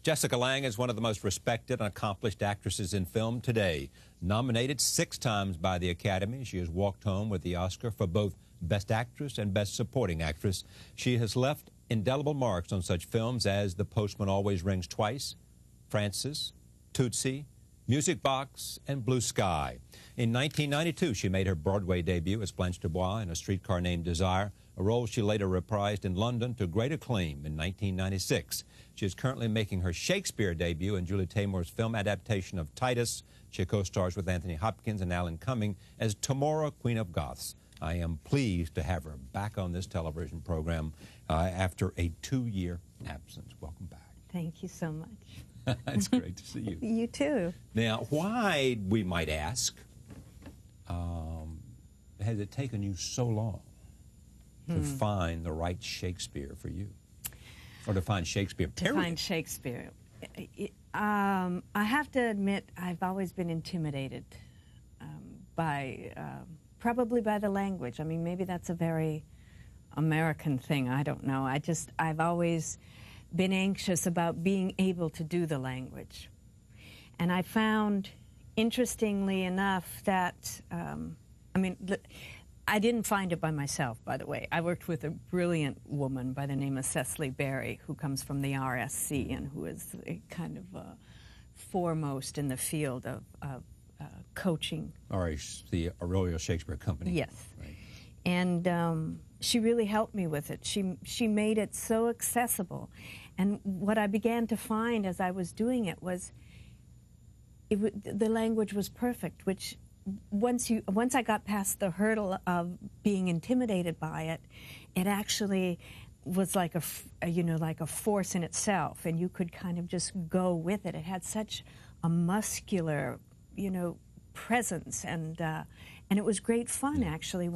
Jessica Lange is one of the most respected and accomplished actresses in film today. Nominated 6 times by the Academy, she has walked home with the Oscar for both Best Actress and Best Supporting Actress. She has left indelible marks on such films as The Postman Always Rings Twice, Frances, Tootsie, Music Box, and Blue Sky. In 1992, she made her Broadway debut as Blanche Dubois in A Streetcar Named Desire, a role she later reprised in London to great acclaim in 1996. She is currently making her Shakespeare debut in Julie Taymor's film adaptation of Titus. She co-stars with Anthony Hopkins and Alan Cumming as Tamora, Queen of Goths. I am pleased to have her back on this television program after a 2-year absence. Welcome back. Thank you so much. It's great to see you. You too. Now, why, we might ask, has it taken you so long to find the right Shakespeare for you? Or to find Shakespeare, period? To find Shakespeare. I have to admit, I've always been intimidated by, probably by the language. I mean, maybe that's a very American thing, I don't know. I've always been anxious about being able to do the language. And I found, interestingly enough, that, I didn't find it by myself, by the way. I worked with a brilliant woman by the name of Cecily Berry, who comes from the RSC and who is kind of foremost in the field of coaching. The Royal Shakespeare Company. Yes. Right. And she really helped me with it. She made it so accessible. And what I began to find as I was doing it was the language was perfect, which once I got past the hurdle of being intimidated by it, it actually was like a force in itself, and you could kind of just go with it. It had such a muscular, presence, and it was great fun actually.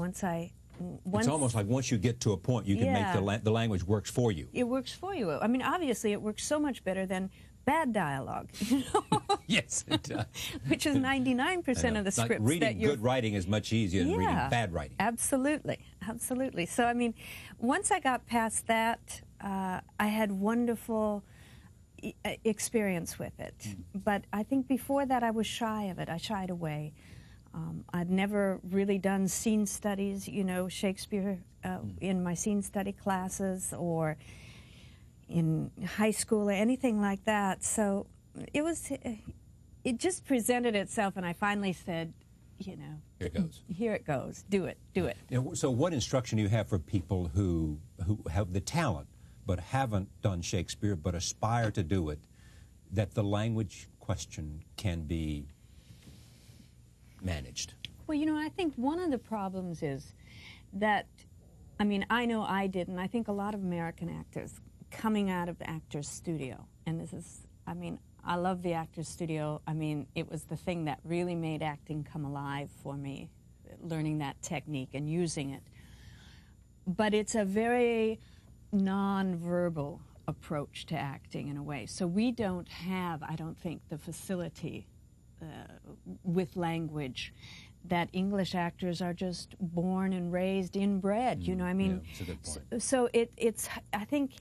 It's almost like once you get to a point, you can make the language works for you. It works for you. I mean, obviously, it works so much better than bad dialogue. Yes, it does. Which is 99% of the scripts. Reading good writing is much easier than reading bad writing. Absolutely, absolutely. So, I mean, once I got past that, I had wonderful experience with it. But I think before that, I was shy of it. I shied away. I'd never really done scene studies, Shakespeare in my scene study classes or in high school or anything like that. So it just presented itself, and I finally said, here it goes. Here it goes. Do it. Do it. So what instruction do you have for people who have the talent but haven't done Shakespeare but aspire to do it, that the language question can be managed? Well, I think one of the problems is that, I know I did, and I think a lot of American actors coming out of the Actors Studio, and this is, I love the Actors Studio. It was the thing that really made acting come alive for me, learning that technique and using it. But it's a very non-verbal approach to acting in a way. So we don't have, I don't think, the facility with language that English actors are just born and raised, inbred. Yeah, that's a good point. So it's I think,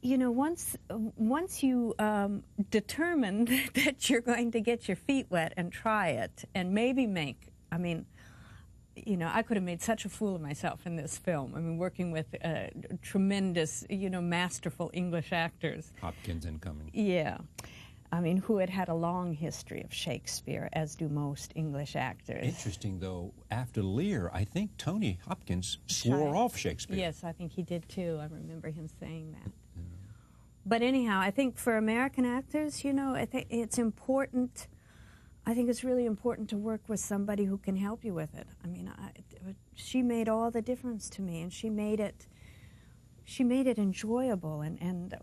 once you determine that you're going to get your feet wet and try it and maybe make, I could have made such a fool of myself in this film. Working with tremendous, masterful English actors. Hopkins and Cumming. Yeah. Who had a long history of Shakespeare, as do most English actors. Interesting, though, after Lear, I think Tony Hopkins swore off Shakespeare. Yes, I think he did, too. I remember him saying that. Yeah. But anyhow, I think for American actors, I think it's important. I think it's really important to work with somebody who can help you with it. She made all the difference to me, and she made it enjoyable. And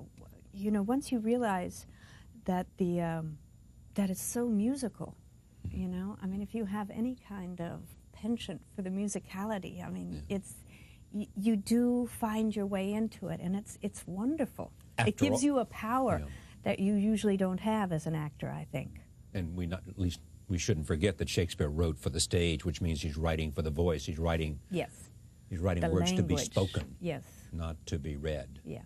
once you realize that that it's so musical, if you have any kind of penchant for the musicality, you do find your way into it, and it's wonderful. It gives you a power that you usually don't have as an actor, I think. And we shouldn't forget that Shakespeare wrote for the stage, which means he's writing for the voice. He's writing. Yes. He's writing the words language. to be spoken. Yes. Not to be read. Yeah.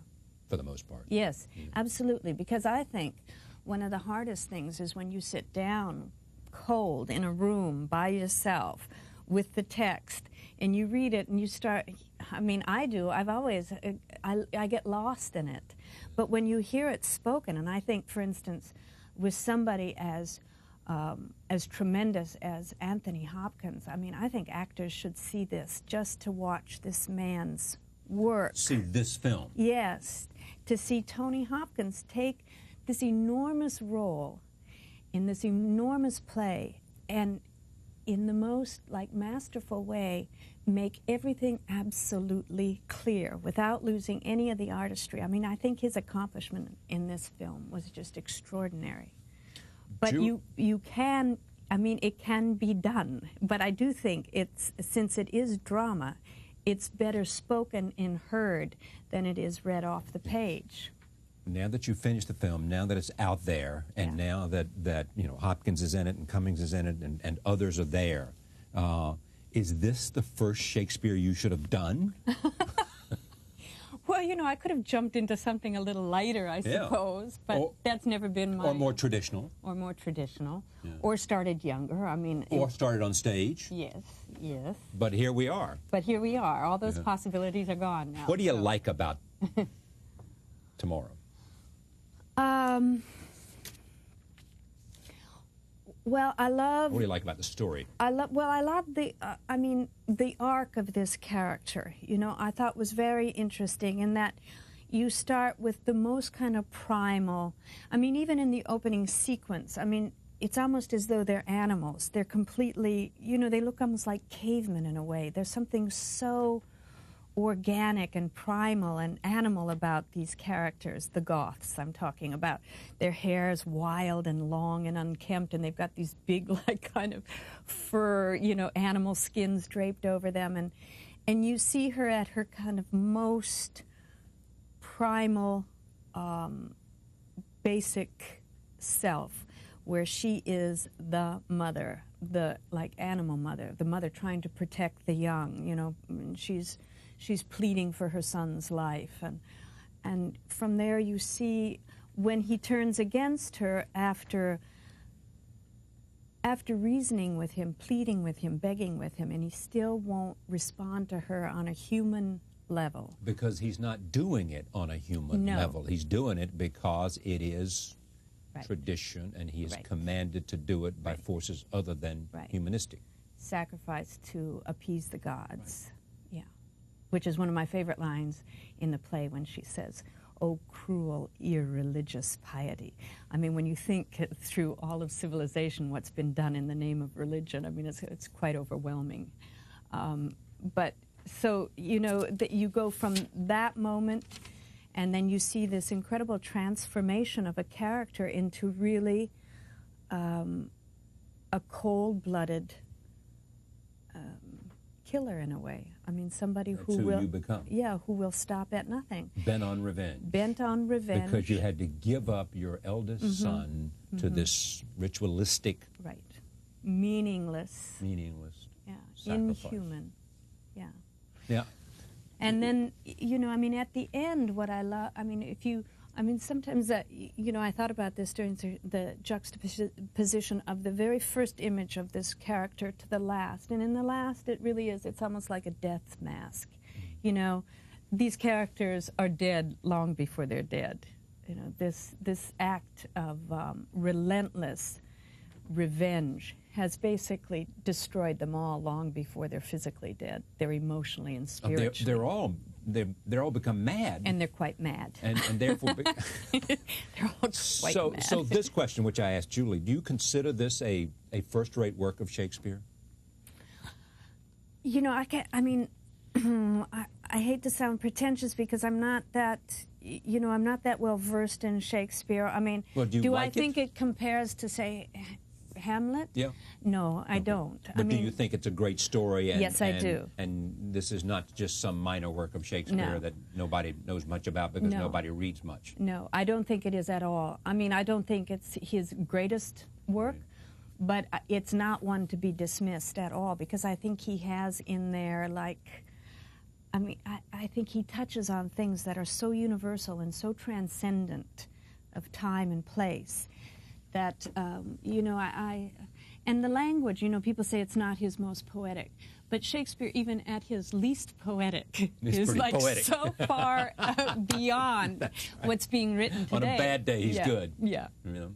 for the most part. Yes, absolutely, because I think one of the hardest things is when you sit down cold in a room by yourself with the text and you read it and you start, I mean, I do, I've always, I get lost in it. But when you hear it spoken, and I think, for instance, with somebody as tremendous as Anthony Hopkins, I mean, I think actors should see this just to watch this man's work. See this film. Yes, to see Tony Hopkins take this enormous role in this enormous play and in the most masterful way make everything absolutely clear without losing any of the artistry. I mean, I think his accomplishment in this film was just extraordinary. But you can, I mean, it can be done. But I do think since it is drama, it's better spoken and heard than it is read off the page. Now that you've finished the film, now that it's out there, and now that you know Hopkins is in it and Cummings is in it and others are there, is this the first Shakespeare you should have done? Well, you know, I could have jumped into something a little lighter, I suppose, but that's never been my... Or more traditional. Or more traditional. Yeah. Or started younger, I mean... Or started on stage. Yes, yes. But here we are. But here we are. All those possibilities are gone now. What do you like about Tamora? Well, I love... What do you like about the story? I love the, I mean, the arc of this character, you know, I thought was very interesting in that you start with the most kind of primal, I mean, even in the opening sequence, I mean, it's almost as though they're animals. They're completely, you know, they look almost like cavemen in a way. There's something so organic and primal and animal about these characters, the Goths I'm talking about. Their hair's wild and long and unkempt, and they've got these big, like, kind of fur, you know, animal skins draped over them, and you see her at her kind of most primal, basic self, where she is the mother, the, like, animal mother, the mother trying to protect the young, you know, and she's pleading for her son's life, and from there you see when he turns against her after reasoning with him, pleading with him, begging with him, and he still won't respond to her on a human level. Because he's not doing it on a human level. He's doing it because it is tradition, and he is commanded to do it by forces other than humanistic. Sacrifice to appease the gods. Which is one of my favorite lines in the play when she says, "Oh, cruel, irreligious piety." I mean, when you think through all of civilization, what's been done in the name of religion, I mean, it's quite overwhelming. But so, you know, that you go from that moment, and then you see this incredible transformation of a character into really a cold-blooded killer in a way. I mean, somebody who will... you become. Yeah, who will stop at nothing. Bent on revenge. Bent on revenge. Because you had to give up your eldest son to this ritualistic... Right. Meaningless. Meaningless. Yeah. Sacrifice. Inhuman. Yeah. Yeah. And then, you know, I mean, at the end, what I love... I mean, if you... I mean, sometimes, you know, I thought about this during the juxtaposition of the very first image of this character to the last. And in the last, it really is, it's almost like a death mask. You know, these characters are dead long before they're dead. You know, this act of relentless revenge has basically destroyed them all long before they're physically dead. They're emotionally and spiritually. They're all become mad. And they're quite mad. And therefore... they're all quite mad. So this question, which I asked Julie, do you consider this a first-rate work of Shakespeare? You know, I hate to sound pretentious because I'm not that, you know, I'm not that well versed in Shakespeare. I mean, well, do I think it compares to, say, Hamlet? Yeah. No, I don't. But do you think it's a great story? And, yes, I do. And this is not just some minor work of Shakespeare that nobody knows much about because nobody reads much. No, I don't think it is at all. I mean, I don't think it's his greatest work, but it's not one to be dismissed at all because I think he has in there, like, I mean, I think he touches on things that are so universal and so transcendent of time and place that, you know, and the language, you know, people say it's not his most poetic, but Shakespeare, even at his least poetic, is like poetic. So far beyond what's being written today. On a bad day, he's good. Yeah. You know?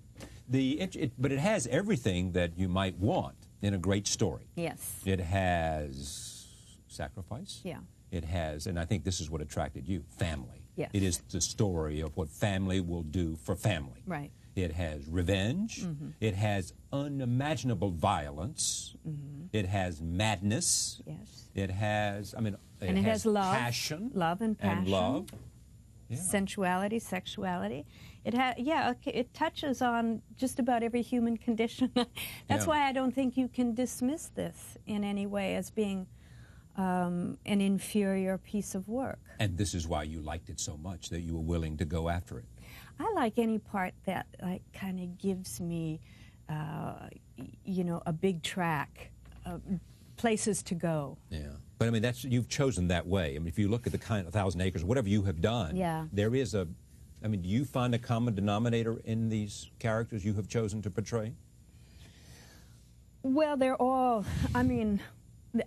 But it has everything that you might want in a great story. Yes. It has sacrifice. Yeah. It has, and I think this is what attracted you, family. Yes. It is the story of what family will do for family. Right. It has revenge. Mm-hmm. It has unimaginable violence. Mm-hmm. It has madness. Yes. It has, I mean, it has love, passion. Love and passion. And love. Yeah. Sensuality, sexuality. It touches on just about every human condition. That's why I don't think you can dismiss this in any way as being an inferior piece of work. And this is why you liked it so much, that you were willing to go after it. I like any part that like kind of gives me, you know, a big track, places to go. Yeah, but I mean you've chosen that way. I mean, if you look at the kind of 1,000 Acres, whatever you have done, there is a. I mean, do you find a common denominator in these characters you have chosen to portray? Well, they're all. I mean,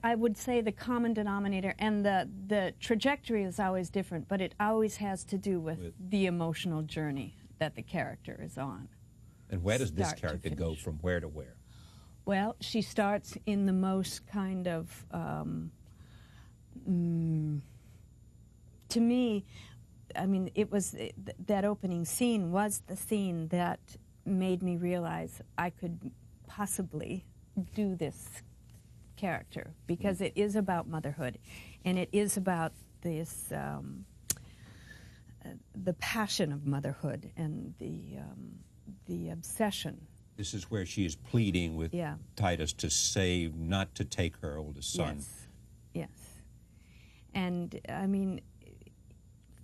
I would say the common denominator, and the trajectory is always different, but it always has to do with the emotional journey that the character is on. And where does this character go from where to where? Well, she starts in the most kind of, to me, I mean, it was that opening scene was the scene that made me realize I could possibly do this character, because it is about motherhood, and it is about this the passion of motherhood and the obsession. This is where she is pleading with Titus to save, not to take her oldest son. Yes. And I mean,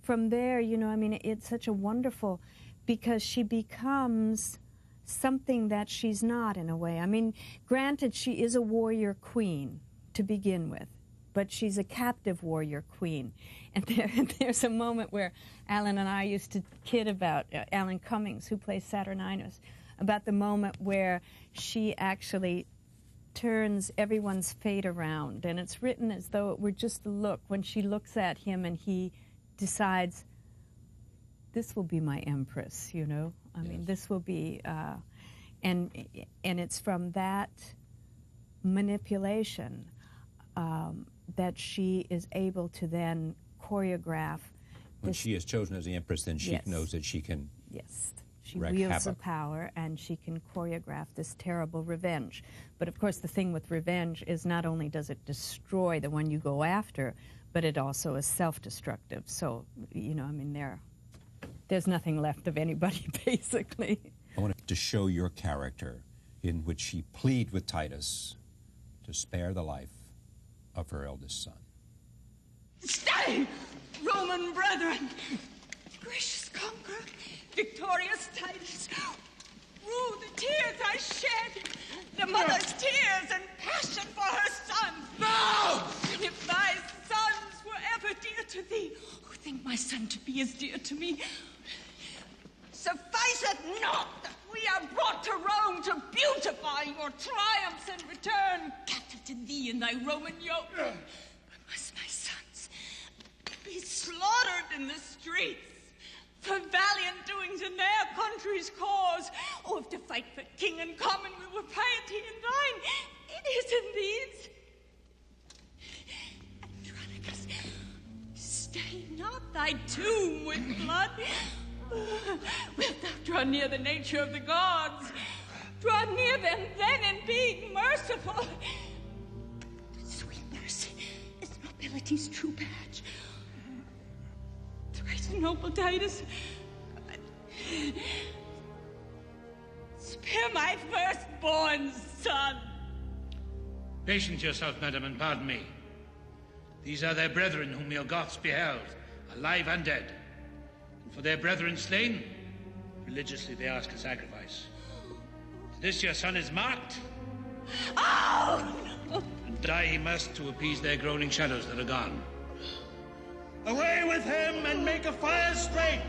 from there, you know, I mean, it's such a wonderful, because she becomes something that she's not in a way. I mean, granted, she is a warrior queen to begin with, but she's a captive warrior queen. And there's a moment where Alan and I used to kid about, Alan Cummings, who plays Saturninus, about the moment where she actually turns everyone's fate around. And it's written as though it were just a look, when she looks at him and he decides, this will be my empress, you know? I mean, this will be, and it's from that manipulation that she is able to then choreograph. When she is chosen as the empress, then she knows that she can she wields the power, and she can choreograph this terrible revenge. But of course, the thing with revenge is not only does it destroy the one you go after, but it also is self-destructive. So, you know, I mean, there's nothing left of anybody, basically. I want to show your character in which she pleads with Titus to spare the life of her eldest son. Stay, Roman brethren! Gracious conqueror, victorious Titus, rue the tears I shed, the mother's tears and passion for her son. No! If thy sons were ever dear to thee, who think my son to be as dear to me, suffice it not that we are brought to Rome to beautify your triumphs and return captive to thee in thy Roman yoke. But must my sons be slaughtered in the streets for valiant doings in their country's cause? Or if to fight for king and common we were piety in thine, it is in these. Andronicus, stain not thy tomb with blood. Wilt thou draw near the nature of the gods? Draw near them then in being merciful. Sweet mercy is nobility's true badge. Thrice noble Titus, spare my firstborn son. Patience yourself, madam, and pardon me. These are their brethren whom your Goths beheld, alive and dead. For their brethren slain, religiously they ask a sacrifice. This your son is marked. Oh, no. And die he must to appease their groaning shadows that are gone. Away with him and make a fire straight.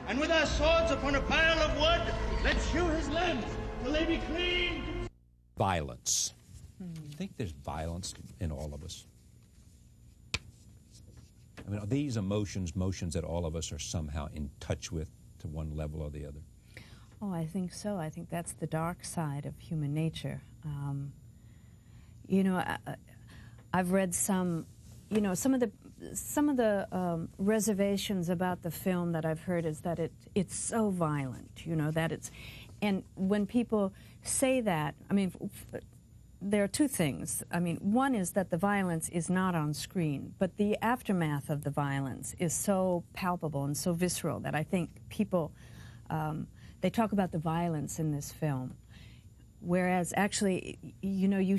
And with our swords upon a pile of wood, let's hew his limbs till they be clean. Violence. You think there's violence in all of us? I mean, are these motions that all of us are somehow in touch with to one level or the other? Oh, I think so. I think that's the dark side of human nature. You know, I've read some of the reservations about the film that I've heard is that it's so violent. You know, that it's, and when people say that, I mean, there are two things. I mean, one is that the violence is not on screen, but the aftermath of the violence is so palpable and so visceral that I think people, they talk about the violence in this film, whereas actually, you know, you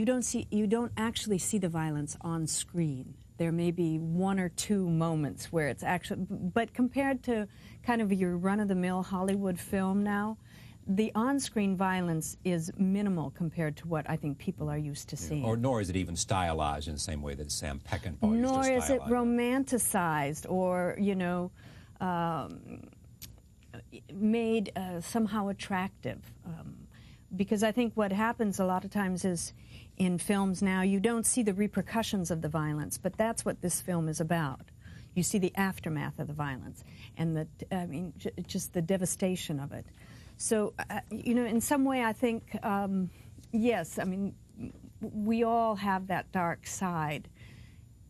don't actually see the violence on screen. There may be one or two moments where it's actually, but compared to kind of your run-of-the-mill Hollywood film now, the on-screen violence is minimal compared to what I think people are used to seeing. Or nor is it even stylized in the same way that Sam Peckinpah used to Nor is it stylize romanticized or, you know, made somehow attractive. Because I think what happens a lot of times is in films now, you don't see the repercussions of the violence, but that's what this film is about. You see the aftermath of the violence and just the devastation of it. So, you know, in some way I think, yes, I mean, we all have that dark side.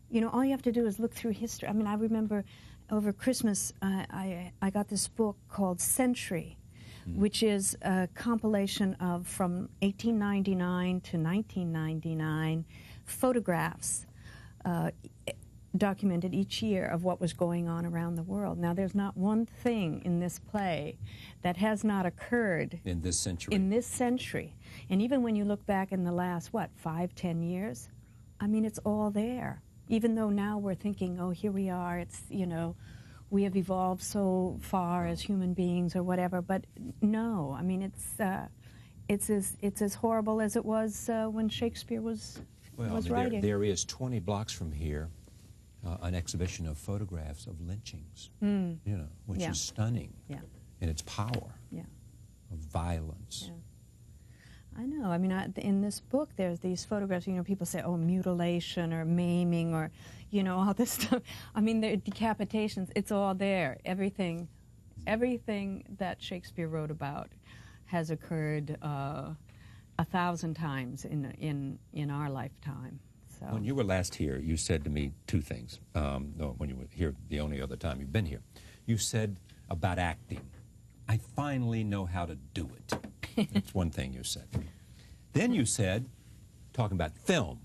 You know, all you have to do is look through history. I mean, I remember over Christmas I got this book called Century, which is a compilation of, from 1899 to 1999, photographs documented each year of what was going on around the world. Now, there's not one thing in this play that has not occurred in this century. In this century. And even when you look back in the last, 5-10 years, I mean, it's all there. Even though now we're thinking, oh, here we are, it's, you know, we have evolved so far as human beings or whatever, but no, I mean, it's as horrible as it was when Shakespeare was writing. There is 20 blocks from here an exhibition of photographs of lynchings, you know, which is stunning in its power of violence. Yeah. I know. I mean, in this book, there's these photographs. You know, people say, "Oh, mutilation or maiming or, you know, all this stuff." I mean, the decapitations. It's all there. Everything that Shakespeare wrote about has occurred 1,000 times in our lifetime. So. When you were last here, you said to me two things. No, when you were here, the only other time you've been here, you said about acting, "I finally know how to do it." That's one thing you said. Then you said, talking about film,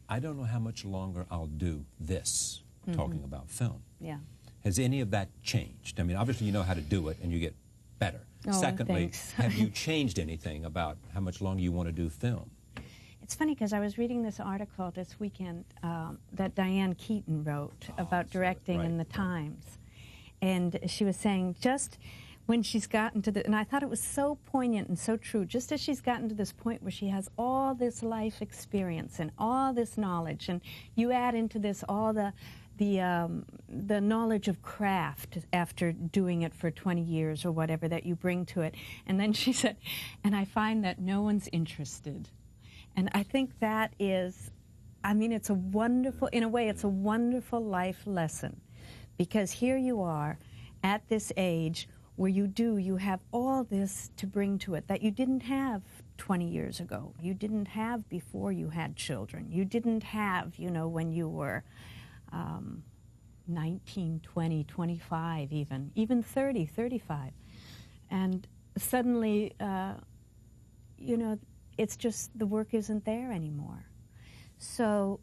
"I don't know how much longer I'll do this," talking about film. Yeah. Has any of that changed? I mean, obviously you know how to do it and you get better. Oh, Secondly, thanks. have you changed anything about how much longer you want to do film? It's funny because I was reading this article this weekend that Diane Keaton wrote about directing in the Times. And she was saying just when she's gotten to and I thought it was so poignant and so true, just as she's gotten to this point where she has all this life experience and all this knowledge, and you add into this all the knowledge of craft after doing it for 20 years or whatever that you bring to it. And then she said, "And I find that no one's interested." And I think that is, I mean, it's a wonderful, in a way, it's a wonderful life lesson. Because here you are at this age where you have all this to bring to it that you didn't have 20 years ago. You didn't have before you had children. You didn't have, you know, when you were 19, 20, 25 even 30, 35. And suddenly, you know, it's just the work isn't there anymore. So,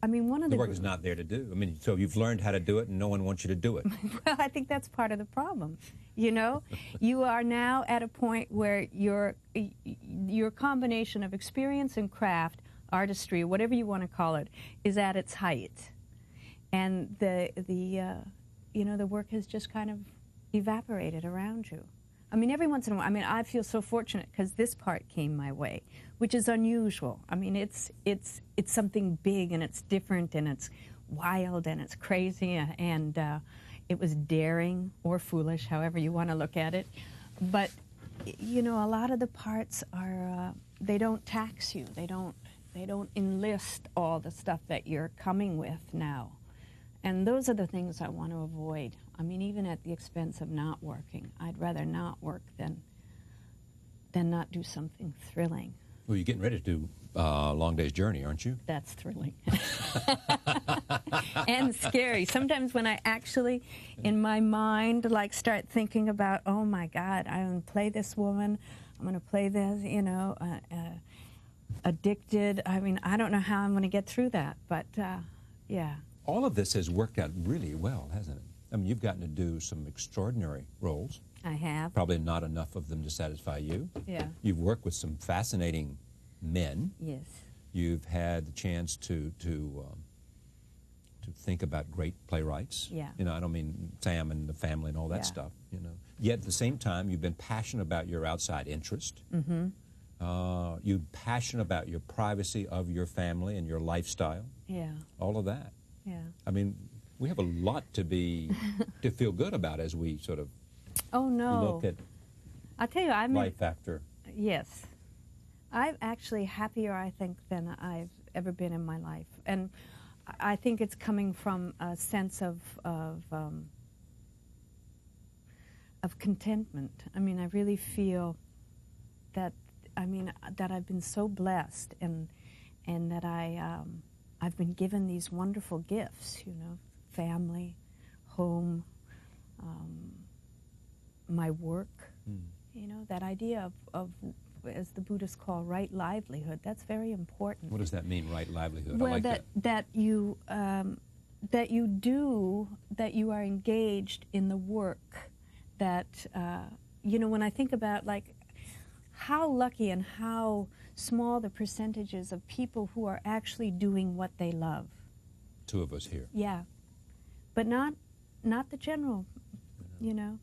I mean, one of the work is not there to do. I mean, so you've learned how to do it and no one wants you to do it. Well, I think that's part of the problem. You know, you are now at a point where your combination of experience and craft, artistry, whatever you want to call it, is at its height. And you know, the work has just kind of evaporated around you. I mean, every once in a while, I mean, I feel so fortunate because this part came my way, which is unusual. I mean, it's something big and it's different and it's wild and it's crazy, and it was daring or foolish, however you want to look at it. But, you know, a lot of the parts are, they don't tax you. They don't enlist all the stuff that you're coming with now. And those are the things I want to avoid. I mean, even at the expense of not working. I'd rather not work than not do something thrilling. Well, you're getting ready to do a long day's journey, aren't you? That's thrilling. And scary. Sometimes when I actually, in my mind, like start thinking about, oh my God, I'm going to play this woman, I'm going to play this, you know, addicted. I mean, I don't know how I'm going to get through that, but yeah. All of this has worked out really well, hasn't it? I mean, you've gotten to do some extraordinary roles. I have. Probably not enough of them to satisfy you. Yeah. You've worked with some fascinating men. Yes. You've had the chance to think about great playwrights. Yeah. You know, I don't mean Sam and the family and all that Yeah. stuff, you know. Yet at the same time, you've been passionate about your outside interest. Mm-hmm. You're passionate about your privacy of your family and your lifestyle. Yeah. All of that. Yeah. I mean, we have a lot to feel good about as we sort of Oh no. look at I'll tell you, I'm life after. Yes. I'm actually happier, I think, than I've ever been in my life. And I think it's coming from a sense of contentment. I mean, I really feel that, I mean, that I've been so blessed and that I've been given these wonderful gifts, you know, family, home, my work, you know, that idea of, as the Buddhists call, right livelihood. That's very important. What does that mean, right livelihood? Well, I like that you are engaged in the work. That you know, when I think about like how lucky and how small the percentages of people who are actually doing what they love. Two of us here. Yeah, but not the general. You know,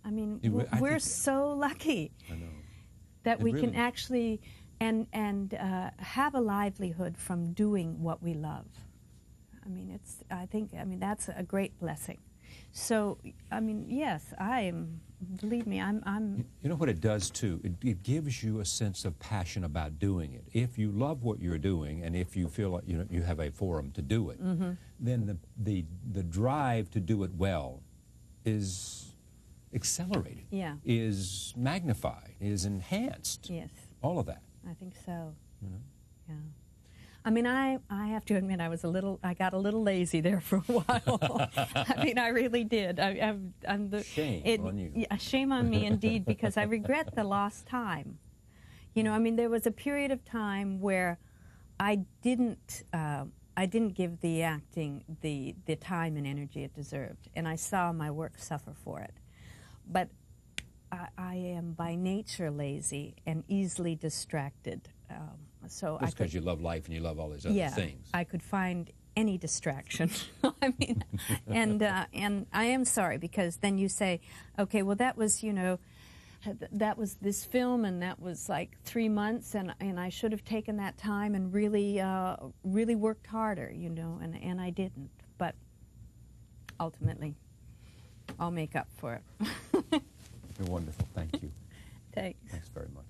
I mean, we're so lucky. I know. That we really can actually and have a livelihood from doing what we love. I mean, I think that's a great blessing. So, I mean, yes, believe me, I'm. You know what it does too? It gives you a sense of passion about doing it. If you love what you're doing, and if you feel like you have a forum to do it, then the drive to do it well is accelerated. Yeah. Is magnified. Is enhanced. Yes. All of that. I think so. You know? Yeah. I mean, I have to admit, I got a little lazy there for a while. I mean, I really did. I'm Shame on you. Yeah, shame on me indeed, because I regret the lost time. You know, I mean, there was a period of time where I didn't give the acting the time and energy it deserved, and I saw my work suffer for it. But I am by nature lazy and easily distracted. So Just because you love life and you love all these other things. I could find any distraction. I mean, and I am sorry, because then you say, okay, well, that was, you know, that was this film, and that was like 3 months, and I should have taken that time and really worked harder, you know, and I didn't. But ultimately, I'll make up for it. You're wonderful. Thank you. Thanks. Thanks very much.